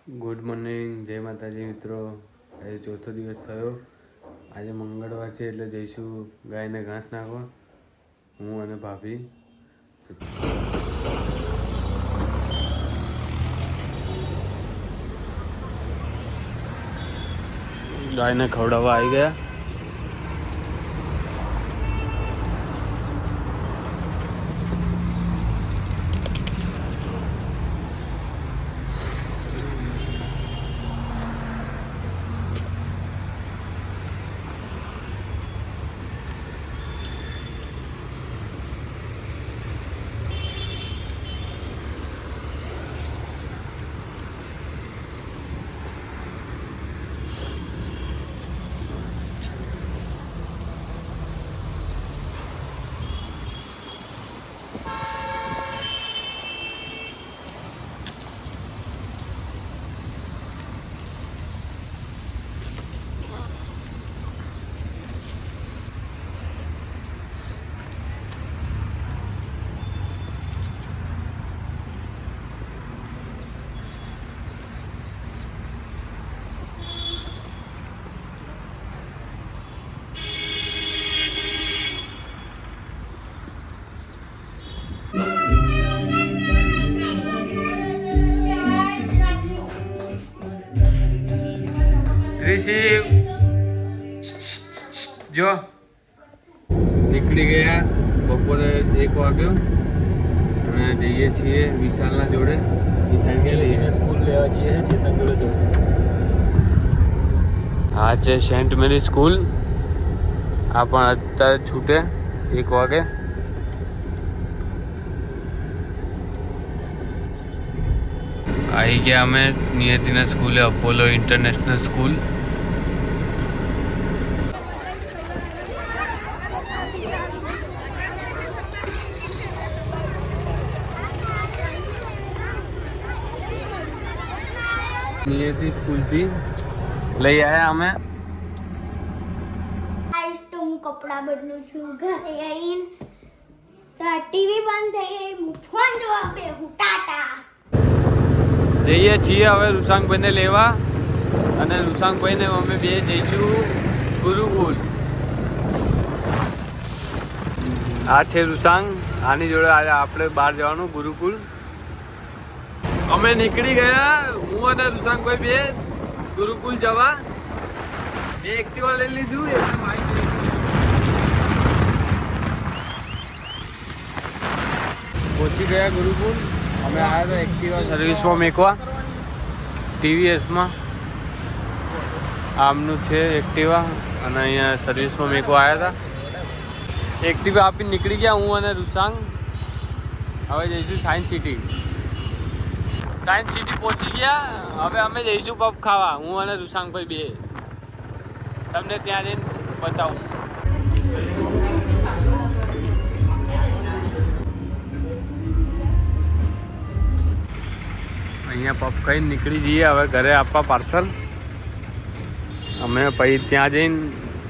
Good morning, જય માતાજી મિત્રો. આજે ચોથો દિવસ થયો. આજે મંગળવાર છે એટલે જઈશું ગાયને ઘાસ નાખવા, હું અને ભાભી. ગાયને ખવડાવવા આવી ગયા. જો નીકળી ગયા. બપોરે 1 વાગ્યો અને જઈએ છીએ વિશાલના જોડે. વિશાલ કે લઈએ સ્કૂલ લેવા જઈએ છે, ચેતન જોડે જવું. હા છે સેન્ટ મેરી સ્કૂલ. આ પણ અત્યારે છૂટે 1 વાગે. આવી ગયા અમે નિયતિના સ્કૂલે, અપોલો ઇન્ટરનેશનલ સ્કૂલ. નિયતિ સ્કૂલથી લઈ આવ્યા અમે. આજ તો હું કપડાં બદલું છું. ઘરે આવીને ટીવી બંધ થઈ ગઈ, હું ફોન જોવા બેહું. ટાટા. જઈએ છીએ હવે રૂસાંગભાઈને લેવા, અને રૂસાંગભાઈને અમે બે જઈશું ગુરુકુલ. આ છે રૂસાંગ, આની જોડે આજે આપણે બહાર જવાનું ગુરુકુલ. અમે નીકળી ગયા, હું અને રૂસાંગભાઈ બે ગુરુકુલ જવા. એક્ટિવા લઈ લીધું, પહોંચી ગયા ગુરુકુલ. અમે આવ્યા તો એક્ટિવા સર્વિસમાં મેકવા, ટીવીએસમાં. આમનું છે એક્ટિવા અને અહીંયા સર્વિસમાં મેકવા આવ્યા હતા. એક્ટિવા આપીને નીકળી ગયા હું અને રૂસાંગ. હવે જઈશું સાયન્સ સિટી. સાયન્સ સિટી પહોંચી ગયા. હવે અમે જઈશું પફ ખાવા, હું અને રૂસાંગભાઈ બે. તમને ત્યાં જઈને બતાવું. અહીંયા પફ ખાઈને નીકળી જઈએ હવે ઘરે આપવા પાર્સલ. અમે પછી ત્યાં જઈને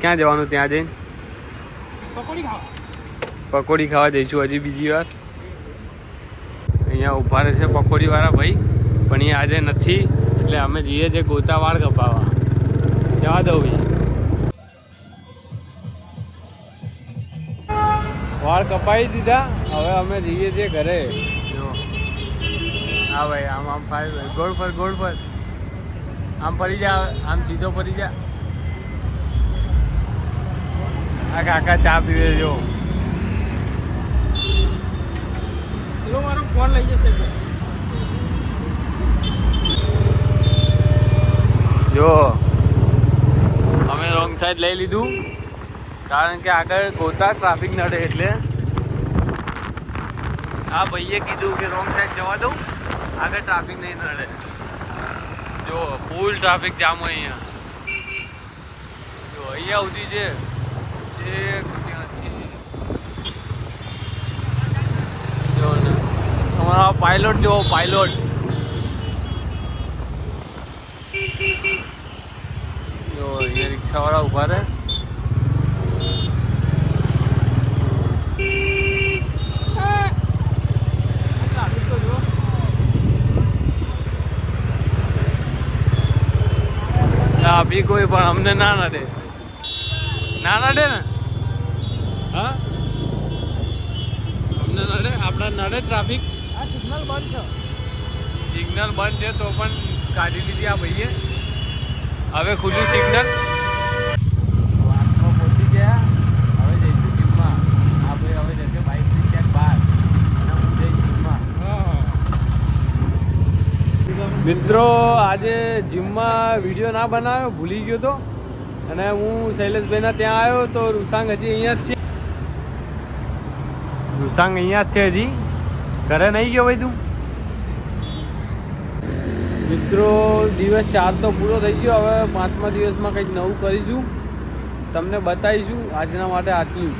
ક્યાં જવાનું? ત્યાં જઈને પકોડી ખાવા જઈશું હજી બીજી વાર. અહીંયા ઊભા રહેશે પકોડીવાળા ભાઈ, પણ એ આજે નથી એટલે અમે જઈએ છીએ ગોતા વાળ કપાવવા. જવા દઉં ભાઈ, વાળ કપાવી દીધા. હવે અમે જઈએ છીએ ઘરે. જો હા ભાઈ, આમ આમ ફાય ભાઈ, ગોળ ફર ગોળ ફર. આમ ફરી જા, આમ સીધો ફરી જા. આ કાકા ચા પીવે. જો મારો ફોન લઈ જશે. જો અમે રોંગ સાઈડ લઈ લીધું, કારણ કે આગળ ગોતા ટ્રાફિક નડે એટલે. આ ભાઈએ કીધું કે રોંગ સાઈડ જવા દઉં, આગળ ટ્રાફિક નહીં નડે. જો ફૂલ ટ્રાફિક જામ હોય અહીંયા. જો અહીંયા સુધી છે જો ને તમારા પાયલોટ જો પાયલોટ. જો અહીંયા રિક્ષાવાળા ઊભા રહે. ટ્રાફિક હોય પણ અમને ના નડે ને હા અમને નડે આપણા નડે ટ્રાફિક સિગ્નલ બંધ છે. સિગ્નલ બંધ છે તો પણ કાઢી લીધી આ ભાઈએ હવે ખુલ્લું સિગ્નલ વાસમાં પહોંચી ગયા હવે જઈશું જીમમાં આ ભાઈ હવે જશે બાઇક થી ક્યાંક બહાર અને હું જઈશ જીમમાં મિત્રો આજે જીમમાં વિડીયો ના બનાવ્યો ભૂલી ગયો તો અને હું શૈલેષભાઈના ત્યાં આવ્યો તો રૂસાંગ હજી અહીંયા જ છે રૂસાંગ અહીંયા જ છે હજી ઘરે નહીં ગયો ભાઈ તું મિત્રો દિવસ 4 તો પૂરો થઈ ગયો હવે 5મા દિવસમાં કંઈક નવું કરીશું તમને બતાવીશું આજના માટે આટલું